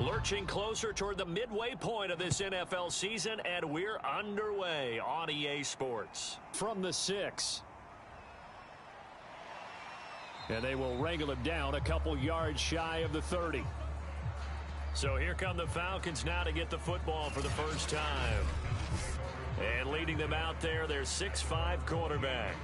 Lurching closer toward the midway point of this NFL season, and we're underway on EA Sports. From the 6. And they will wrangle him down a couple yards shy of the 30. So here come the Falcons now to get the football for the first time. And leading them out there, their 6'5" quarterback.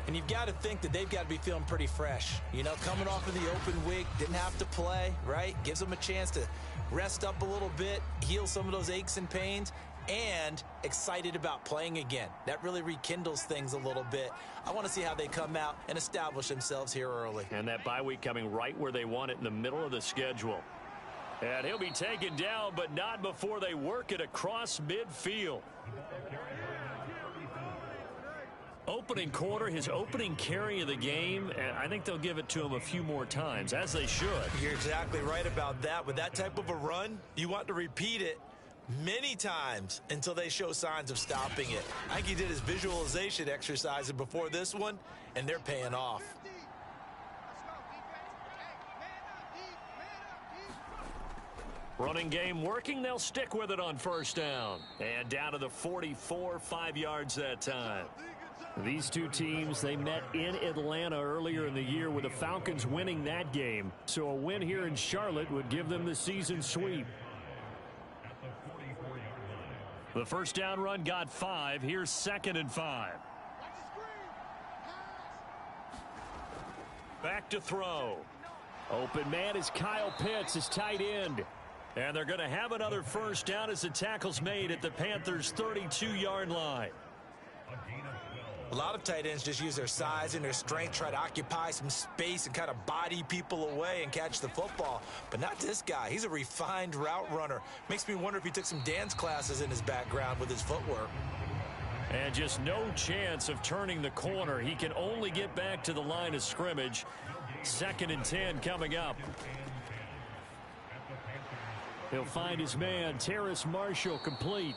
And you've got to think that they've got to be feeling pretty fresh. You know, coming off of the open week, didn't have to play, right? Gives them a chance to rest up a little bit, heal some of those aches and pains, and excited about playing again. That really rekindles things a little bit. I want to see how they come out and establish themselves here early. And that bye week coming right where they want it in the middle of the schedule. And he'll be taken down, but not before they work it across midfield. Opening quarter, his opening carry of the game, and I think they'll give it to him a few more times, as they should. You're exactly right about that. With that type of a run, you want to repeat it many times until they show signs of stopping it. I think he did his visualization exercises before this one, and they're paying off. Running game working, they'll stick with it on first down. And down to the 44, 5 yards that time. These two teams, they met in Atlanta earlier in the year with the Falcons winning that game. So a win here in Charlotte would give them the season sweep. The first down run got 5. Here's 2nd and 5. Back to throw. Open man is Kyle Pitts, his tight end. And they're going to have another first down as the tackle's made at the Panthers' 32-yard line. A lot of tight ends just use their size and their strength, try to occupy some space and kind of body people away and catch the football. But not this guy. He's a refined route runner. Makes me wonder if he took some dance classes in his background with his footwork. And just no chance of turning the corner. He can only get back to the line of scrimmage. 2nd and 10 coming up. He'll find his man, Terrace Marshall, complete.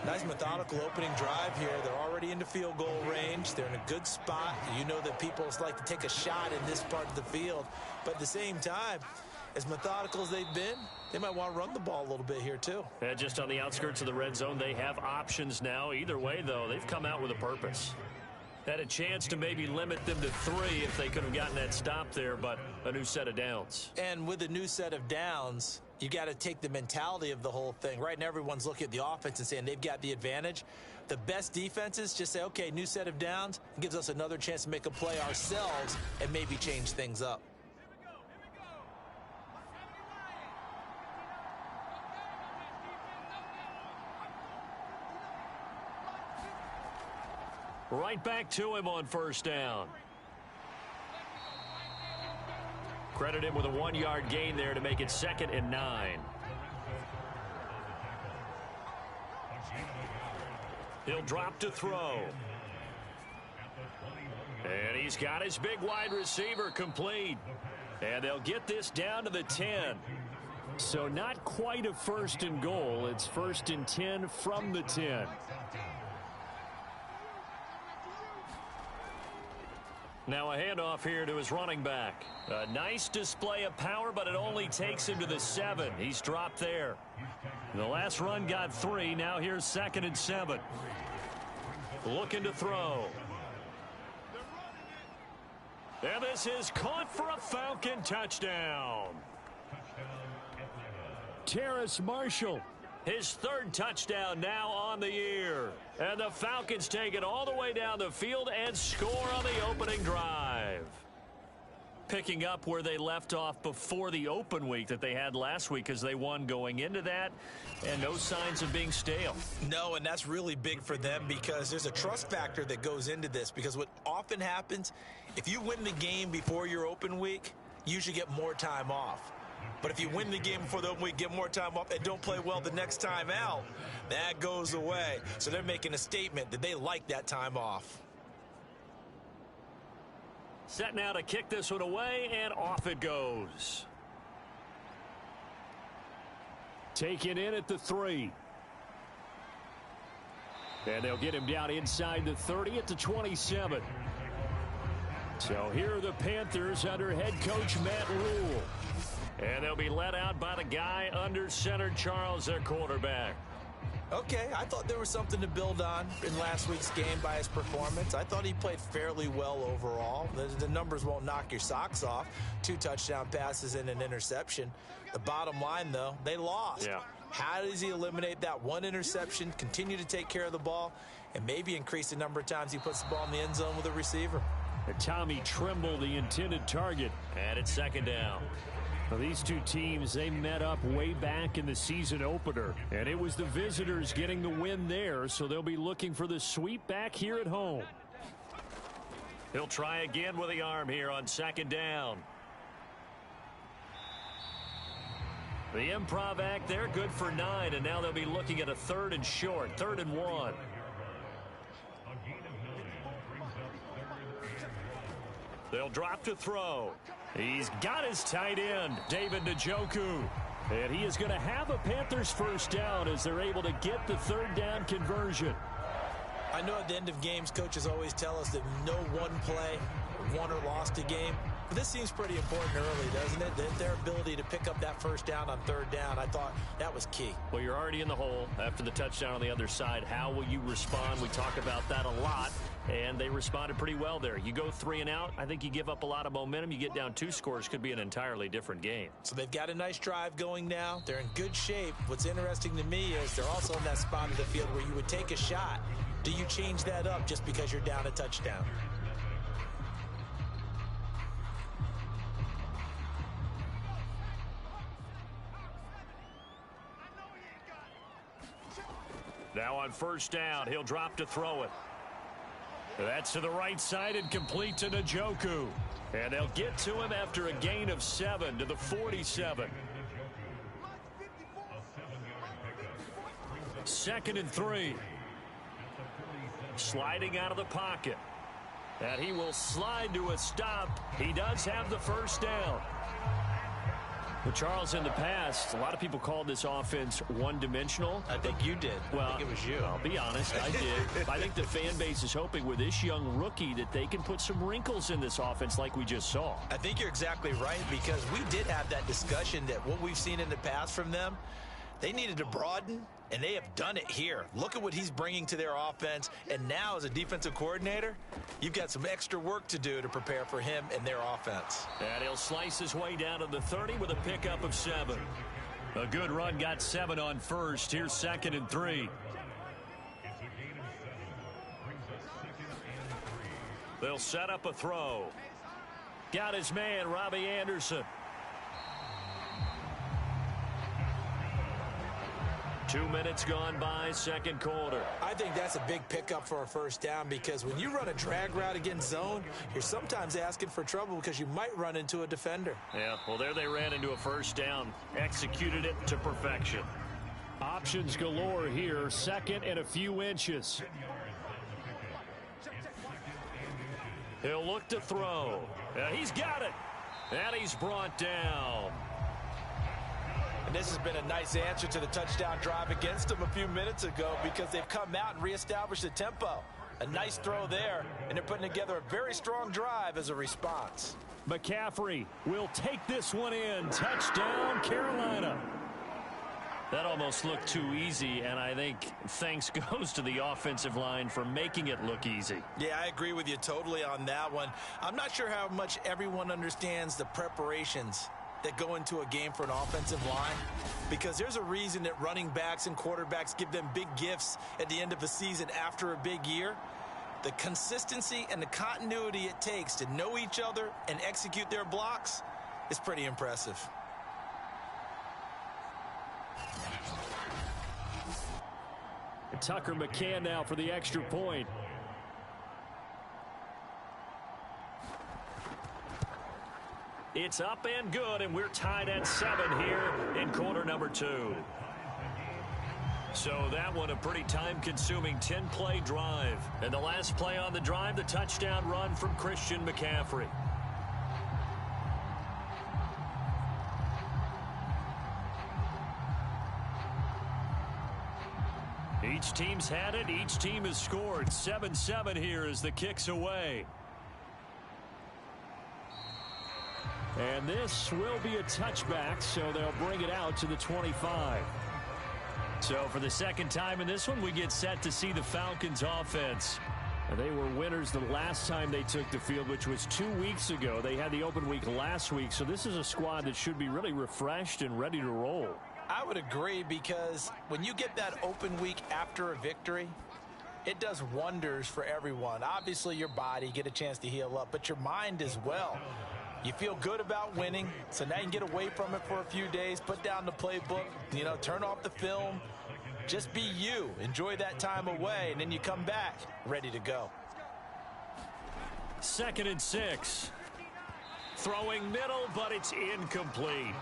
Nice methodical opening drive here. They're already into field goal range. They're in a good spot. You know that people like to take a shot in this part of the field. But at the same time, as methodical as they've been, they might want to run the ball a little bit here too. And just on the outskirts of the red zone, they have options now. Either way, though, they've come out with a purpose. Had a chance to maybe limit them to 3 if they could have gotten that stop there, but a new set of downs. And with a new set of downs, you got to take the mentality of the whole thing. Right now, everyone's looking at the offense and saying they've got the advantage. The best defenses just say, okay, new set of downs. It gives us another chance to make a play ourselves and maybe change things up. Right back to him on first down. Credit him with a 1-yard gain there to make it 2nd and 9. He'll drop to throw. And he's got his big wide receiver complete. And they'll get this down to the 10. So not quite a 1st and goal. It's 1st and 10 from the 10. Now a handoff here to his running back. A nice display of power, but it only takes him to the 7. He's dropped there. The last run got 3. Now here's 2nd and 7. Looking to throw. And this is caught for a Falcon touchdown. Terrace Marshall, his 3rd touchdown now on the year. And the Falcons take it all the way down the field and score on the opening drive. Picking up where they left off before the open week that they had last week as they won going into that. And no signs of being stale. No, and that's really big for them because there's a trust factor that goes into this. Because what often happens, if you win the game before your open week, you should get more time off. But if you win the game before the open week, get more time off, and don't play well the next time out, that goes away. So they're making a statement that they like that time off. Set now to kick this one away, and off it goes. Taken in at the 3. And they'll get him down inside the 30 at the 27. So here are the Panthers under head coach Matt Rule. And they'll be led out by the guy under center, Charles, their quarterback. Okay, I thought there was something to build on in last week's game by his performance. I thought he played fairly well overall. The numbers won't knock your socks off. 2 touchdown passes and an interception. The bottom line, though, they lost. Yeah. How does he eliminate that one interception, continue to take care of the ball, and maybe increase the number of times he puts the ball in the end zone with a receiver? Tommy Tremble, the intended target, and it's second down. Well, these two teams, they met up way back in the season opener, and it was the visitors getting the win there, so they'll be looking for the sweep back here at home. He'll try again with the arm here on second down. The improv act there, good for 9, and now they'll be looking at a 3rd and short, 3rd and 1. They'll drop to throw. He's got his tight end, David Njoku. And he is going to have a Panthers first down as they're able to get the 3rd down conversion. I know at the end of games, coaches always tell us that no one play won or lost a game. But this seems pretty important early, doesn't it? That their ability to pick up that first down on 3rd down, I thought that was key. Well, you're already in the hole after the touchdown on the other side. How will you respond? We talk about that a lot, and they responded pretty well there. You go 3 and out, I think you give up a lot of momentum. You get down 2 scores, could be an entirely different game. So they've got a nice drive going now. They're in good shape. What's interesting to me is they're also in that spot of the field where you would take a shot. Do you change that up just because you're down a touchdown? Now on first down, he'll drop to throw it. That's to the right side and complete to Njoku. And they'll get to him after a gain of 7 to the 47. 2nd and 3. Sliding out of the pocket. And he will slide to a stop. He does have the first down. Well, Charles, in the past, a lot of people called this offense one-dimensional. I think you did. Well, I think it was you. I'll be honest, I did. I think the fan base is hoping with this young rookie that they can put some wrinkles in this offense like we just saw. I think you're exactly right, because we did have that discussion that what we've seen in the past from them, they needed to broaden, and they have done it here. Look at what he's bringing to their offense, and now as a defensive coordinator, you've got some extra work to do to prepare for him and their offense. And he'll slice his way down to the 30 with a pickup of 7. A good run, got 7 on first. Here's 2nd and 3. They'll set up a throw. Got his man, Robbie Anderson. 2 minutes gone by, second quarter. I think that's a big pickup for a first down, because when you run a drag route against zone, you're sometimes asking for trouble because you might run into a defender. Yeah, well, there they ran into a first down. Executed it to perfection. Options galore here, 2nd and a few inches. He'll look to throw. He's got it. And he's brought down. And this has been a nice answer to the touchdown drive against them a few minutes ago, because they've come out and reestablished the tempo. A nice throw there, and they're putting together a very strong drive as a response. McCaffrey will take this one in. Touchdown, Carolina. That almost looked too easy, and I think thanks goes to the offensive line for making it look easy. Yeah, I agree with you totally on that one. I'm not sure how much everyone understands the preparations that go into a game for an offensive line, because there's a reason that running backs and quarterbacks give them big gifts at the end of a season after a big year. The consistency and the continuity it takes to know each other and execute their blocks is pretty impressive. Tucker McCann now for the extra point. It's up and good, and we're tied at 7 here in quarter number 2. So that one a pretty time-consuming 10-play drive. And the last play on the drive, the touchdown run from Christian McCaffrey. Each team's had it. Each team has scored. 7-7 here as the kick's away. And this will be a touchback, so they'll bring it out to the 25. So for the second time in this one, we get set to see the Falcons offense. They were winners the last time they took the field, which was 2 weeks ago. They had the open week last week, so this is a squad that should be really refreshed and ready to roll. I would agree, because when you get that open week after a victory, it does wonders for everyone. Obviously, your body, get a chance to heal up, but your mind as well. You feel good about winning, so now you can get away from it for a few days, put down the playbook, turn off the film. Just be you. Enjoy that time away, and then you come back ready to go. 2nd and 6. Throwing middle, but it's incomplete.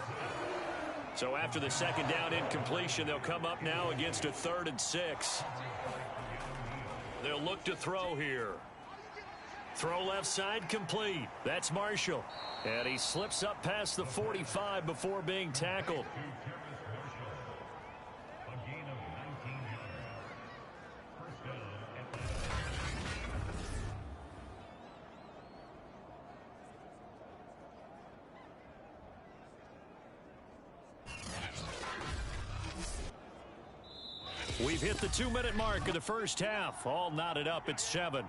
So after the second down incompletion, they'll come up now against a 3rd and 6. They'll look to throw here. Throw left side complete. That's Marshall. And he slips up past the 45 before being tackled. We've hit the 2-minute mark of the first half. All knotted up at 7.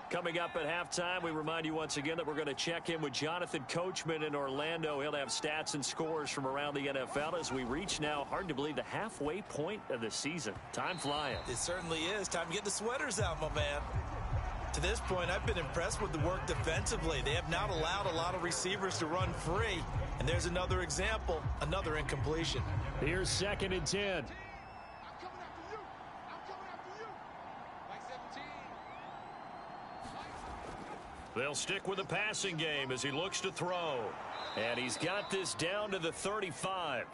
Coming up at halftime, we remind you once again that we're going to check in with Jonathan Coachman in Orlando. He'll have stats and scores from around the NFL as we reach now, hard to believe, the halfway point of the season. Time flying. It certainly is. Time to get the sweaters out, my man. To this point, I've been impressed with the work defensively. They have not allowed a lot of receivers to run free. And there's another example, another incompletion. Here's 2nd and 10. They'll stick with the passing game as he looks to throw. And he's got this down to the 35.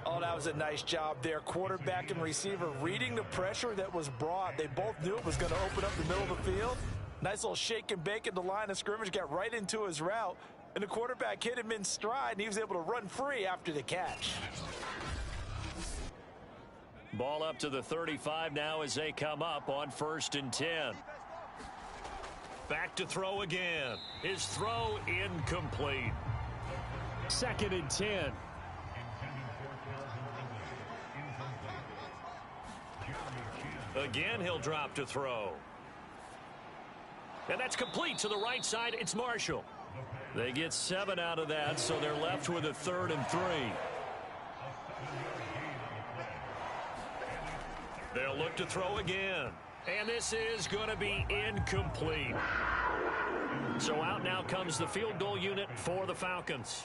Oh, that was a nice job there. Quarterback and receiver reading the pressure that was brought. They both knew it was going to open up the middle of the field. Nice little shake and bake at the line of scrimmage, got right into his route. And the quarterback hit him in stride, and he was able to run free after the catch. Ball up to the 35 now as they come up on 1st and 10. Back to throw again. His throw incomplete. 2nd and 10. Again, he'll drop to throw. And that's complete to the right side. It's Marshall. They get 7 out of that, so they're left with a 3rd and 3. They'll look to throw again. And this is going to be incomplete. So out now comes the field goal unit for the Falcons.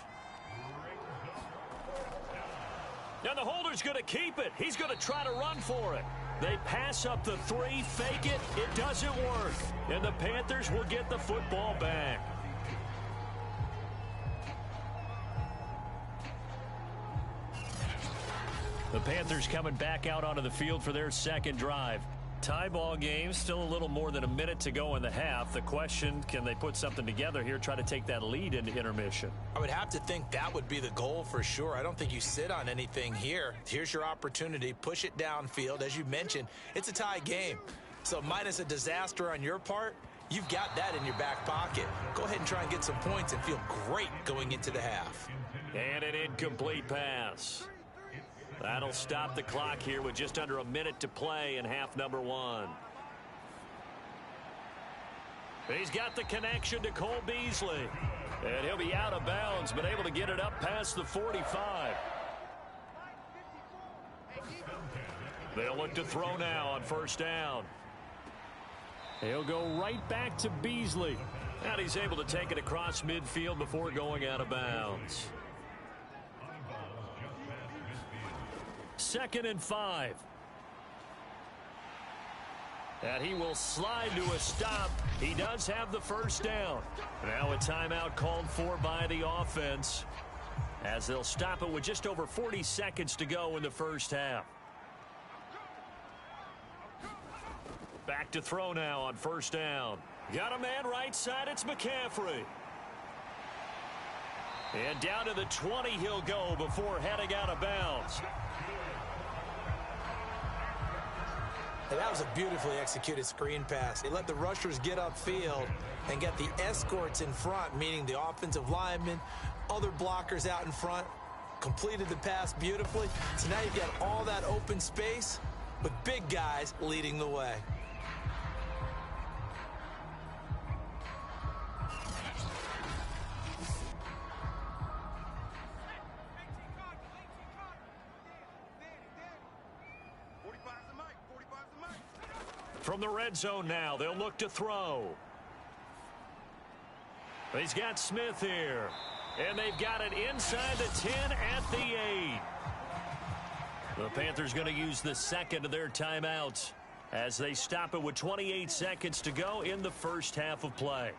Now the holder's going to keep it. He's going to try to run for it. They pass up the 3, fake it. It doesn't work. And the Panthers will get the football back. The Panthers coming back out onto the field for their second drive. Tie ball game, still a little more than a minute to go in the half. The question, can they put something together here, try to take that lead into intermission? I would have to think that would be the goal for sure. I don't think you sit on anything here. Here's your opportunity. Push it downfield. As you mentioned, it's a tie game. So minus a disaster on your part, you've got that in your back pocket. Go ahead and try and get some points and feel great going into the half. And an incomplete pass. That'll stop the clock here with just under a minute to play in half number 1. He's got the connection to Cole Beasley. And he'll be out of bounds, but able to get it up past the 45. They'll look to throw now on 1st down. He'll go right back to Beasley. And he's able to take it across midfield before going out of bounds. 2nd and 5. And he will slide to a stop. He does have the 1st down. Now a timeout called for by the offense, as they'll stop it with just over 40 seconds to go in the first half. Back to throw now on 1st down. Got a man right side. It's McCaffrey. And down to the 20 he'll go before heading out of bounds. And that was a beautifully executed screen pass. They let the rushers get upfield and get the escorts in front, meaning the offensive linemen, other blockers out in front, completed the pass beautifully. So now you've got all that open space with big guys leading the way. From the red zone now, they'll look to throw. He's got Smith here. And they've got it inside the 10 at the 8. The Panthers going to use the second of their timeouts as they stop it with 28 seconds to go in the first half of play.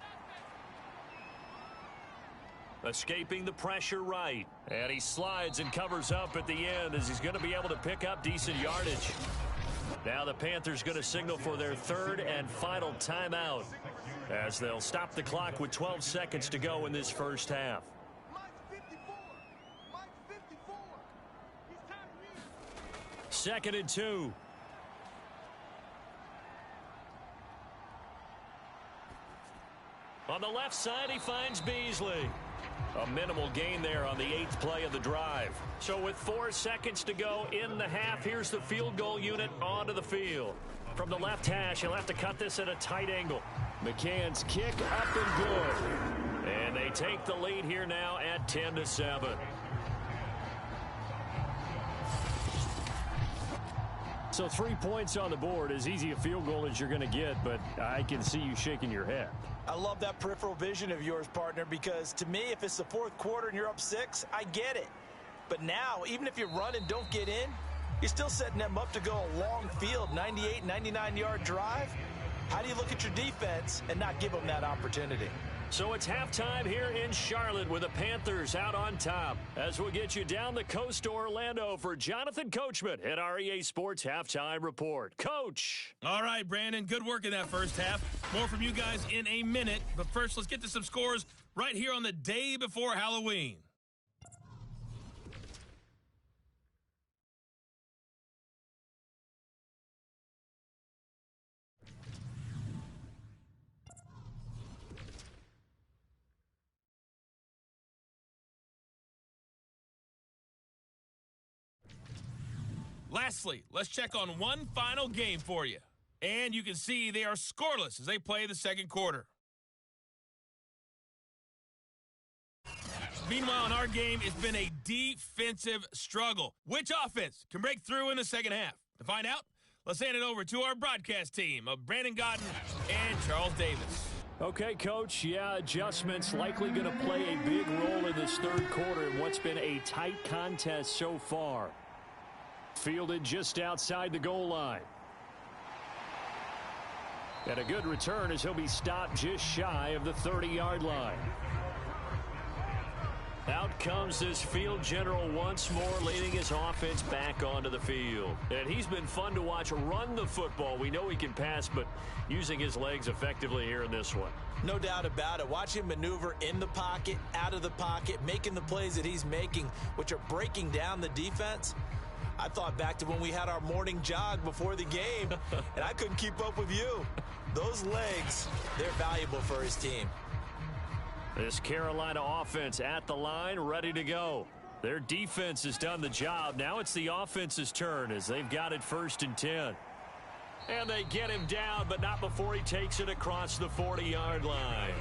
Escaping the pressure right. And he slides and covers up at the end as he's going to be able to pick up decent yardage. Now the Panthers going to signal for their third and final timeout as they'll stop the clock with 12 seconds to go in this first half. Second and 2. On the left side, he finds Beasley. A minimal gain there on the 8th play of the drive. So with 4 seconds to go in the half, here's the field goal unit onto the field. From the left hash, he'll have to cut this at a tight angle. McCann's kick up and good. And they take the lead here now at 10-7. So 3 points on the board, as easy a field goal as you're going to get, but I can see you shaking your head. I love that peripheral vision of yours, partner, because to me, if it's the fourth quarter and you're up 6, I get it. But now, even if you run and don't get in, you're still setting them up to go a long field, 98, 99-yard drive. How do you look at your defense and not give them that opportunity? So it's halftime here in Charlotte with the Panthers out on top. As we'll get you down the coast to Orlando for Jonathan Coachman at our EA Sports Halftime Report. Coach. All right, Brandon, good work in that first half. More from you guys in a minute. But first, let's get to some scores right here on the day before Halloween. Lastly, let's check on one final game for you. And you can see they are scoreless as they play the second quarter. Meanwhile, in our game, it's been a defensive struggle. Which offense can break through in the second half? To find out, let's hand it over to our broadcast team of Brandon Godden and Charles Davis. Okay, Coach, yeah, adjustments likely going to play a big role in this third quarter in what's been a tight contest so far. Fielded just outside the goal line. And a good return as he'll be stopped just shy of the 30-yard line. Out comes this field general once more, leading his offense back onto the field. And he's been fun to watch run the football. We know he can pass, but using his legs effectively here in this one. No doubt about it. Watch him maneuver in the pocket, out of the pocket, making the plays that he's making, which are breaking down the defense. I thought back to when we had our morning jog before the game, and I couldn't keep up with you. Those legs, they're valuable for his team. This Carolina offense at the line, ready to go. Their defense has done the job. Now it's the offense's turn as they've got it 1st and 10. And they get him down, but not before he takes it across the 40-yard line.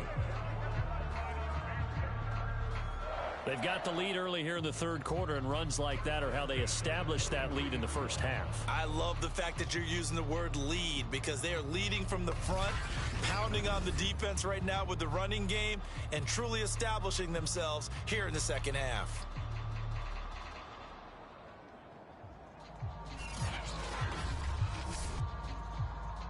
They've got the lead early here in the third quarter, and runs like that are how they established that lead in the first half. I love the fact that you're using the word lead because they are leading from the front, pounding on the defense right now with the running game, and truly establishing themselves here in the second half.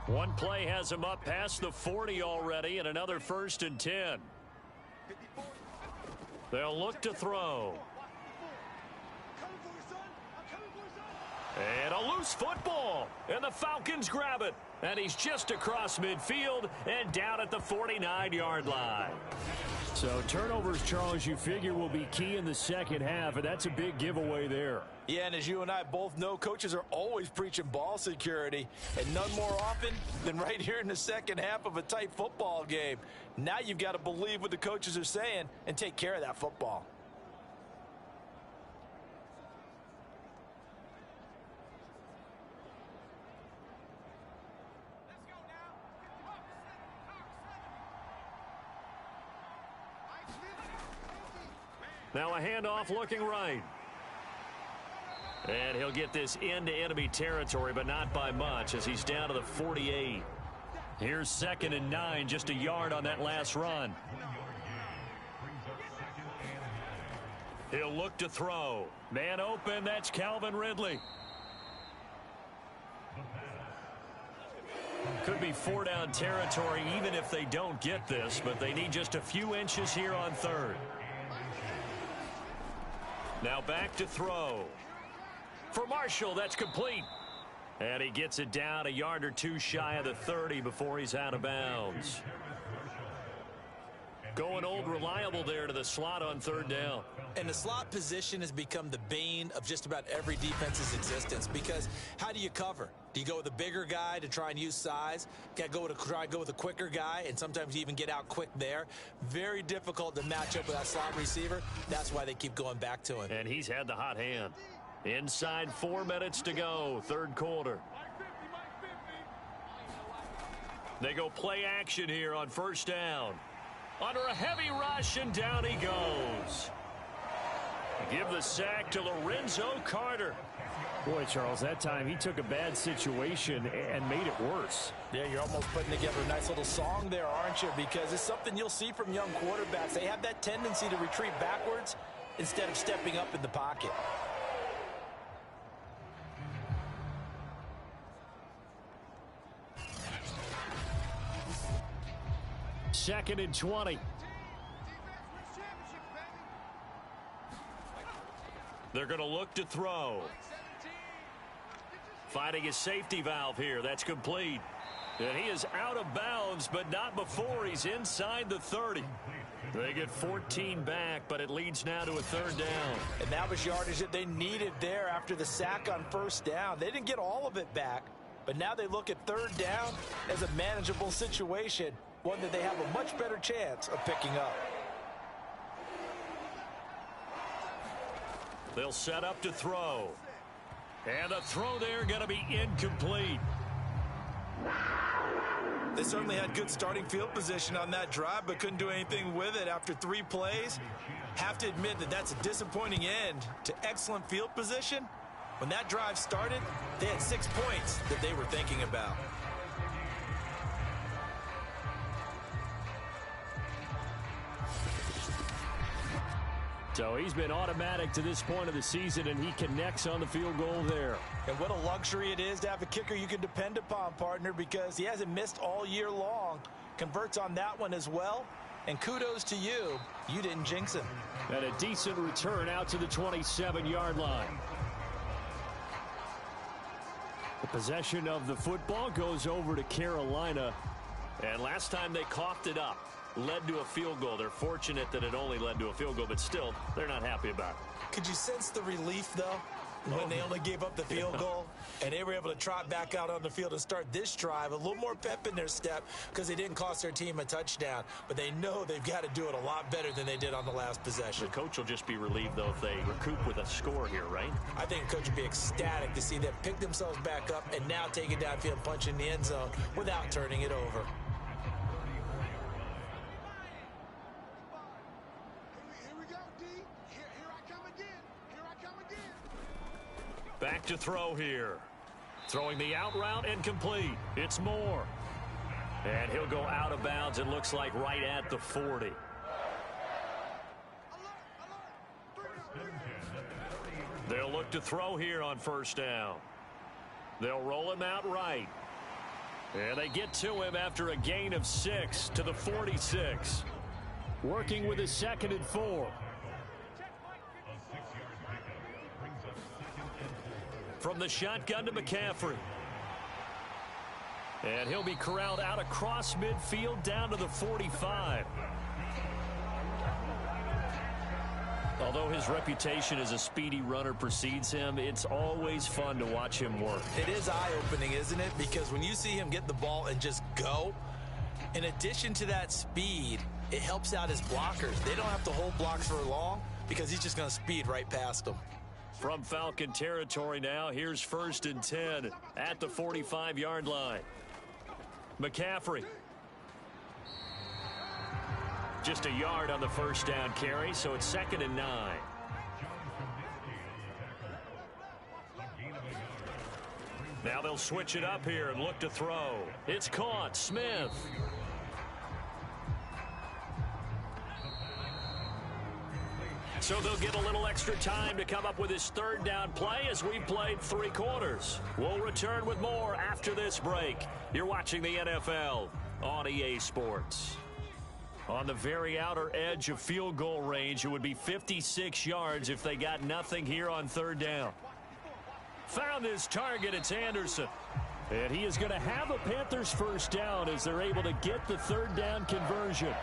One play has him up past the 40 already, and another 1st and 10. They'll look to throw. And a loose football. And the Falcons grab it. And he's just across midfield and down at the 49-yard line. So turnovers, Charles, you figure will be key in the second half, and that's a big giveaway there. Yeah, and as you and I both know, coaches are always preaching ball security, and none more often than right here in the second half of a tight football game. Now you've got to believe what the coaches are saying and take care of that football. Now a handoff looking right. And he'll get this into enemy territory, but not by much as he's down to the 48. Here's 2nd and 9, just a yard on that last run. He'll look to throw. Man open, that's Calvin Ridley. Could be 4-down territory even if they don't get this, but they need just a few inches here on 3rd. Now back to throw. For Marshall, that's complete. And he gets it down a yard or two shy of the 30 before he's out of bounds. Going old reliable there to the slot on 3rd down. And the slot position has become the bane of just about every defense's existence, because how do you cover? Do you go with a bigger guy to try and use size? Got to try and go with a quicker guy, and sometimes you even get out quick there. Very difficult to match up with that slot receiver. That's why they keep going back to him. And he's had the hot hand. Inside 4 minutes to go, 3rd quarter. They go play action here on 1st down. Under a heavy rush, and down he goes. Give the sack to Lorenzo Carter. Boy, Charles, that time he took a bad situation and made it worse. Yeah, you're almost putting together a nice little song there, aren't you? Because it's something you'll see from young quarterbacks. They have that tendency to retreat backwards instead of stepping up in the pocket. Second and 20. They're going to look to throw. Finding his safety valve here. That's complete. And he is out of bounds, but not before he's inside the 30. They get 14 back, but it leads now to a 3rd down. And that was yardage that they needed there after the sack on 1st down. They didn't get all of it back, but now they look at 3rd down as a manageable situation, one that they have a much better chance of picking up. They'll set up to throw. And the throw there going to be incomplete. They certainly had good starting field position on that drive, but couldn't do anything with it after 3 plays. Have to admit that that's a disappointing end to excellent field position. When that drive started, they had 6 points that they were thinking about. So he's been automatic to this point of the season, and he connects on the field goal there. And what a luxury it is to have a kicker you can depend upon, partner, because he hasn't missed all year long. Converts on that one as well. And kudos to you. You didn't jinx him. And a decent return out to the 27-yard line. The possession of the football goes over to Carolina. And last time they coughed it up, led to a field goal. They're fortunate that it only led to a field goal, but still, they're not happy about it. Could you sense the relief, though, when they only gave up the field goal and they were able to trot back out on the field and start this drive? A little more pep in their step because they didn't cost their team a touchdown, but they know they've got to do it a lot better than they did on the last possession. The coach will just be relieved, though, if they recoup with a score here, right? I think the coach would be ecstatic to see them pick themselves back up and now take it downfield, punch in the end zone without turning it over. Back to throw here. Throwing the out route and complete. It's Moore. And he'll go out of bounds, it looks like right at the 40. They'll look to throw here on 1st down. They'll roll him out right. And they get to him after a gain of 6 to the 46. Working with his 2nd and 4. From the shotgun to McCaffrey. And he'll be corralled out across midfield down to the 45. Although his reputation as a speedy runner precedes him, it's always fun to watch him work. It is eye-opening, isn't it? Because when you see him get the ball and just go, in addition to that speed, it helps out his blockers. They don't have to hold blocks for long because he's just going to speed right past them. From Falcon territory now, here's 1st and 10 at the 45-yard line. McCaffrey. Just a yard on the first down carry, so it's 2nd and 9. Now they'll switch it up here and look to throw. It's caught. Smith. So they'll get a little extra time to come up with his 3rd down play as we've played 3 quarters. We'll return with more after this break. You're watching the NFL on EA Sports. On the very outer edge of field goal range, it would be 56 yards if they got nothing here on 3rd down. Found his target. It's Anderson. And he is going to have a Panthers 1st down as they're able to get the 3rd down conversion.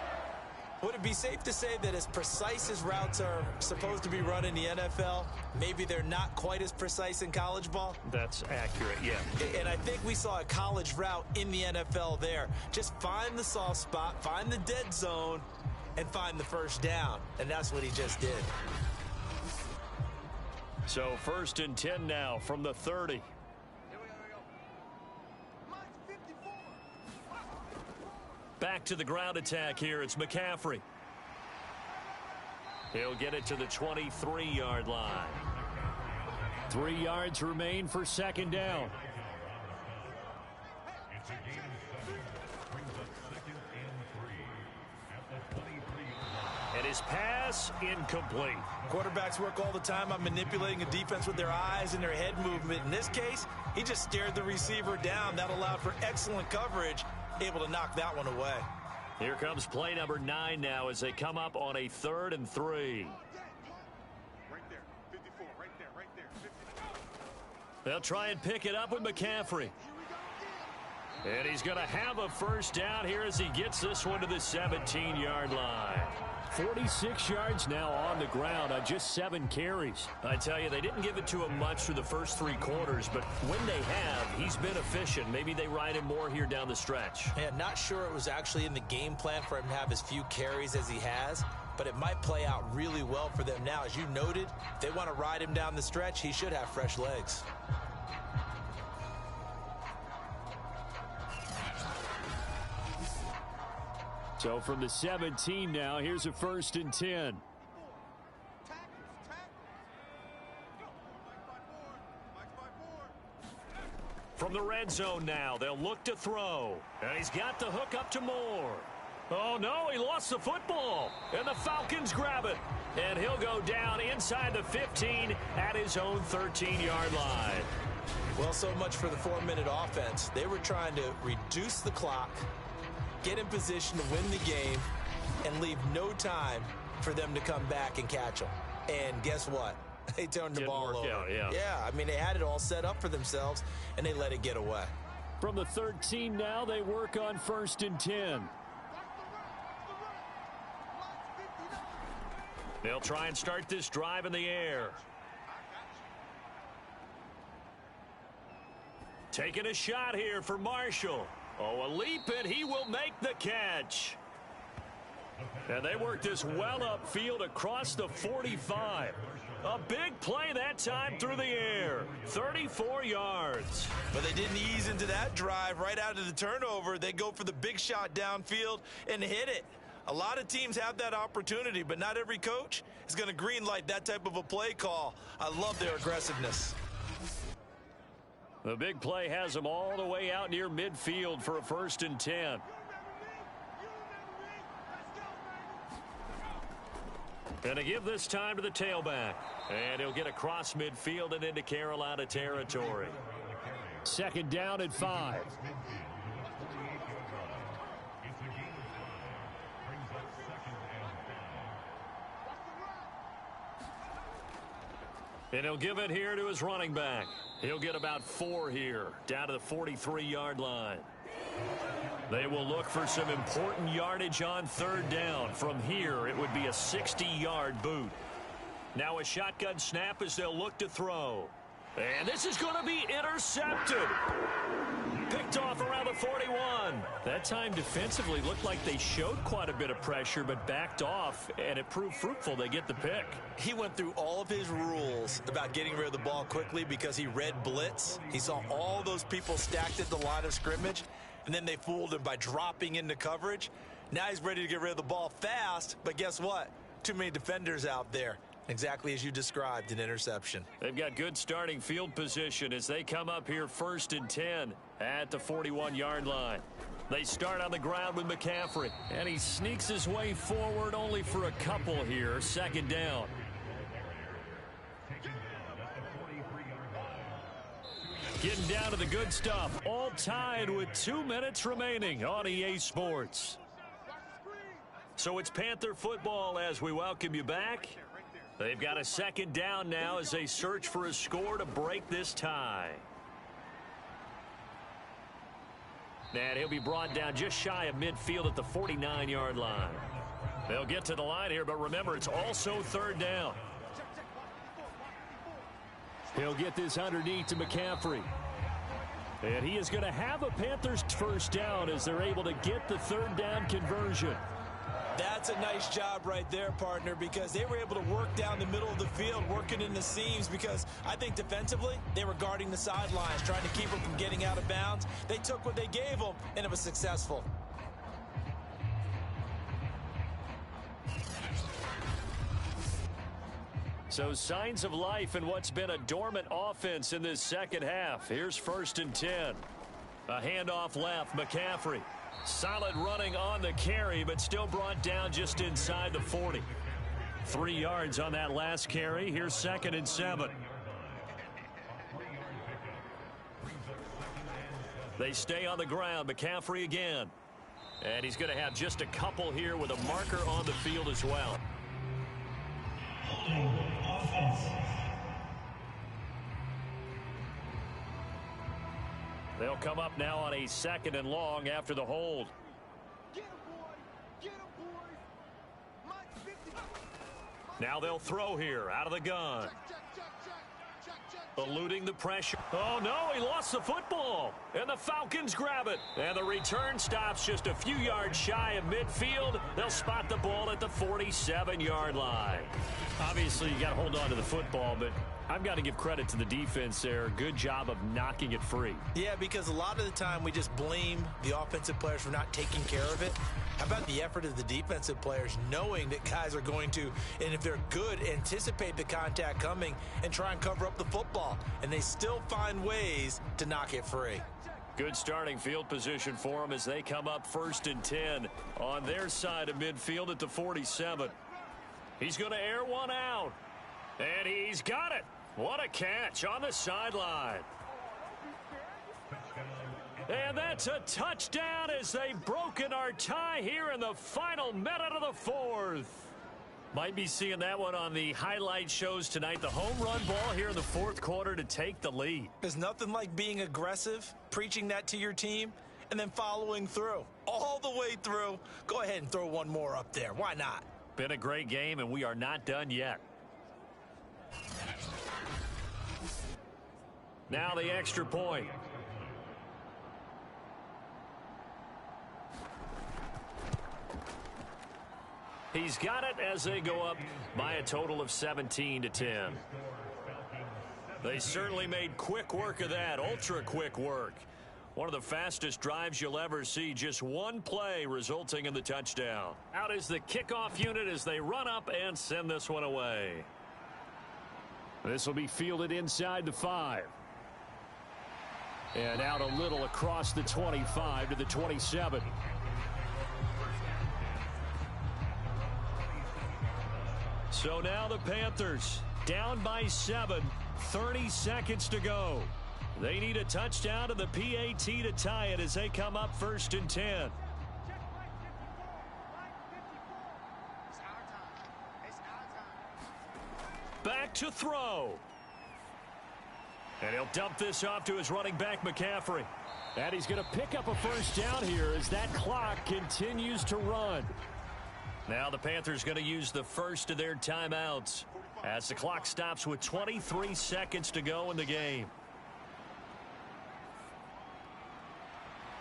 Would it be safe to say that as precise as routes are supposed to be run in the NFL, maybe they're not quite as precise in college ball? That's accurate, yeah. And I think we saw a college route in the NFL there. Just find the soft spot, find the dead zone, and find the 1st down. And that's what he just did. So 1st and 10 now from the 30. Back to the ground attack here. It's McCaffrey. He'll get it to the 23-yard line. 3 yards remain for 2nd down. And his pass incomplete. Quarterbacks work all the time on manipulating a defense with their eyes and their head movement. In this case, he just stared the receiver down. That allowed for excellent coverage, able to knock that one away. Here comes play number 9 now as they come up on a 3rd and 3. Right there, 54, right there, 54. They'll try and pick it up with McCaffrey. And he's going to have a 1st down here as he gets this one to the 17-yard line. 46 yards now on the ground on just 7 carries. I tell you, they didn't give it to him much through the first 3 quarters, but when they have, he's been efficient. Maybe they ride him more here down the stretch. Yeah, not sure it was actually in the game plan for him to have as few carries as he has, but it might play out really well for them now. As you noted, if they want to ride him down the stretch, he should have fresh legs. So from the 17 now, here's a 1st and 10. From the red zone now, they'll look to throw. And he's got the hook up to Moore. Oh, no, he lost the football. And the Falcons grab it. And he'll go down inside the 15 at his own 13-yard line. Well, so much for the 4-minute offense. They were trying to reduce the clock, get in position to win the game, and leave no time for them to come back and catch them. And guess what? They turned the ball over. Yeah, I mean, they had it all set up for themselves, and they let it get away. From the 13 now, they work on 1st and 10. They'll try and start this drive in the air. Taking a shot here for Marshall. Oh, a leap, and he will make the catch. And they work this well upfield across the 45. A big play that time through the air. 34 yards. But they didn't ease into that drive right out of the turnover. They go for the big shot downfield and hit it. A lot of teams have that opportunity, but not every coach is going to greenlight that type of a play call. I love their aggressiveness. The big play has them all the way out near midfield for a 1st and 10. Going to give this time to the tailback. And he'll get across midfield and into Carolina territory. 2nd down and 5. And he'll give it here to his running back. He'll get about 4 here, down to the 43-yard line. They will look for some important yardage on 3rd down. From here, it would be a 60-yard boot. Now a shotgun snap as they'll look to throw. And this is going to be intercepted. Picked off around the 41. That time defensively looked like they showed quite a bit of pressure but backed off, and it proved fruitful. They get the pick. He went through all of his rules about getting rid of the ball quickly because he read blitz. He saw all those people stacked at the line of scrimmage, and then they fooled him by dropping into coverage. Now he's ready to get rid of the ball fast, but guess what? Too many defenders out there. Exactly as you described, an interception. They've got good starting field position as they come up here 1st and 10 at the 41-yard line. They start on the ground with McCaffrey, and he sneaks his way forward only for a couple here. 2nd down. Getting down to the good stuff. All tied with 2 minutes remaining on EA Sports. So it's Panther football as we welcome you back. They've got a 2nd down now as they search for a score to break this tie. And he'll be brought down just shy of midfield at the 49-yard line. They'll get to the line here, but remember, it's also 3rd down. He'll get this underneath to McCaffrey. And he is going to have a Panthers 1st down as they're able to get the 3rd down conversion. That's a nice job right there, partner, because they were able to work down the middle of the field, working in the seams, because I think defensively they were guarding the sidelines, trying to keep them from getting out of bounds. They took what they gave them, and it was successful. So signs of life in what's been a dormant offense in this 2nd half. Here's 1st and 10. A handoff left, McCaffrey. Solid running on the carry, but still brought down just inside the 40. 3 yards on that last carry. Here's 2nd and 7. They stay on the ground. McCaffrey again. And he's going to have just a couple here with a marker on the field as well. They'll come up now on a 2nd and long after the hold. Now they'll throw here out of the gun. Eluding the pressure. Oh, no, he lost the football. And the Falcons grab it. And the return stops just a few yards shy of midfield. They'll spot the ball at the 47-yard line. Obviously, you got to hold on to the football, but I've got to give credit to the defense there. Good job of knocking it free. Yeah, because a lot of the time we just blame the offensive players for not taking care of it. How about the effort of the defensive players knowing that guys are going to, and if they're good, anticipate the contact coming and try and cover up the football. And they still find ways to knock it free. Good starting field position for them as they come up 1st and 10 on their side of midfield at the 47. He's going to air one out. And he's got it. What a catch on the sideline. And that's a touchdown as they've broken our tie here in the final minute of the 4th. Might be seeing that one on the highlight shows tonight. The home run ball here in the 4th quarter to take the lead. There's nothing like being aggressive, preaching that to your team, and then following through. All the way through. Go ahead and throw one more up there. Why not? Been a great game, and we are not done yet. Now the extra point. He's got it as they go up by a total of 17-10. They certainly made quick work of that, ultra quick work. One of the fastest drives you'll ever see, just one play resulting in the touchdown. Out is the kickoff unit as they run up and send this one away. This will be fielded inside the 5. And out a little across the 25 to the 27. So now the Panthers down by 7, 30 seconds to go. They need a touchdown to the PAT to tie it as they come up 1st and 10. Back to throw. And he'll dump this off to his running back, McCaffrey. And he's going to pick up a 1st down here as that clock continues to run. Now the Panthers going to use the first of their timeouts. as the clock stops with 23 seconds to go in the game.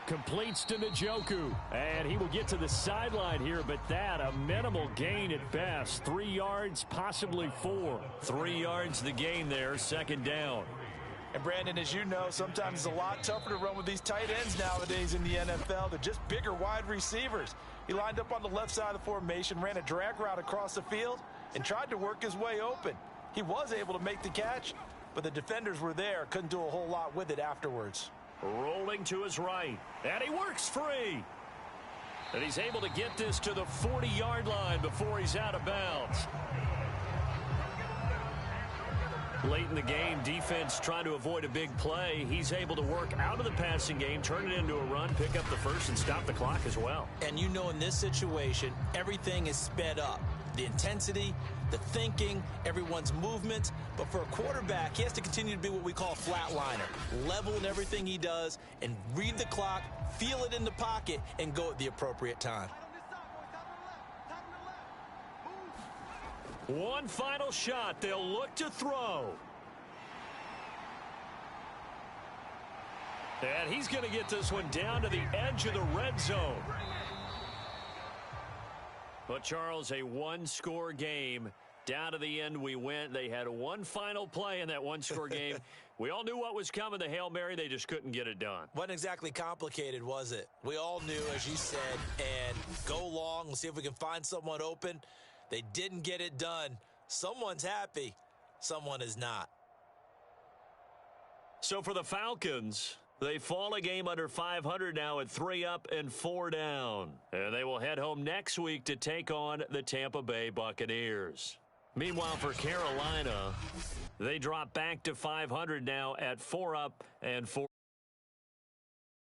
Completes to Njoku, and he will get to the sideline here, but that a minimal gain at best. 3 yards, possibly 4. 3 yards the gain there, second down. And Brandon, as you know, sometimes it's a lot tougher to run with these tight ends nowadays in the NFL. They're just bigger wide receivers. He lined up on the left side of the formation, ran a drag route across the field, and tried to work his way open. He was able to make the catch, but the defenders were there, couldn't do a whole lot with it afterwards. Rolling to his right, and he works free. And he's able to get this to the 40-yard line before he's out of bounds. Late in the game, defense trying to avoid a big play. He's able to work out of the passing game, turn it into a run, pick up the first, and stop the clock as well. And you know in this situation, everything is sped up. The intensity, the thinking, everyone's movement. But for a quarterback, he has to continue to be what we call a flatliner. Level in everything he does and read the clock, feel it in the pocket, and go at the appropriate time. One final shot. They'll look to throw. And he's going to get this one down to the edge of the red zone. But, Charles, a one-score game. Down to the end we went. They had one final play in that one-score game. We all knew what was coming, the Hail Mary. They just couldn't get it done. Wasn't exactly complicated, was it? We all knew, as you said, and go long. We'll see if we can find someone open. They didn't get it done. Someone's happy. Someone is not. So for the Falcons, they fall a game under 500 now at 3 up and 4 down. And they will head home next week to take on the Tampa Bay Buccaneers. Meanwhile, for Carolina, they drop back to 500 now at 4 up and 4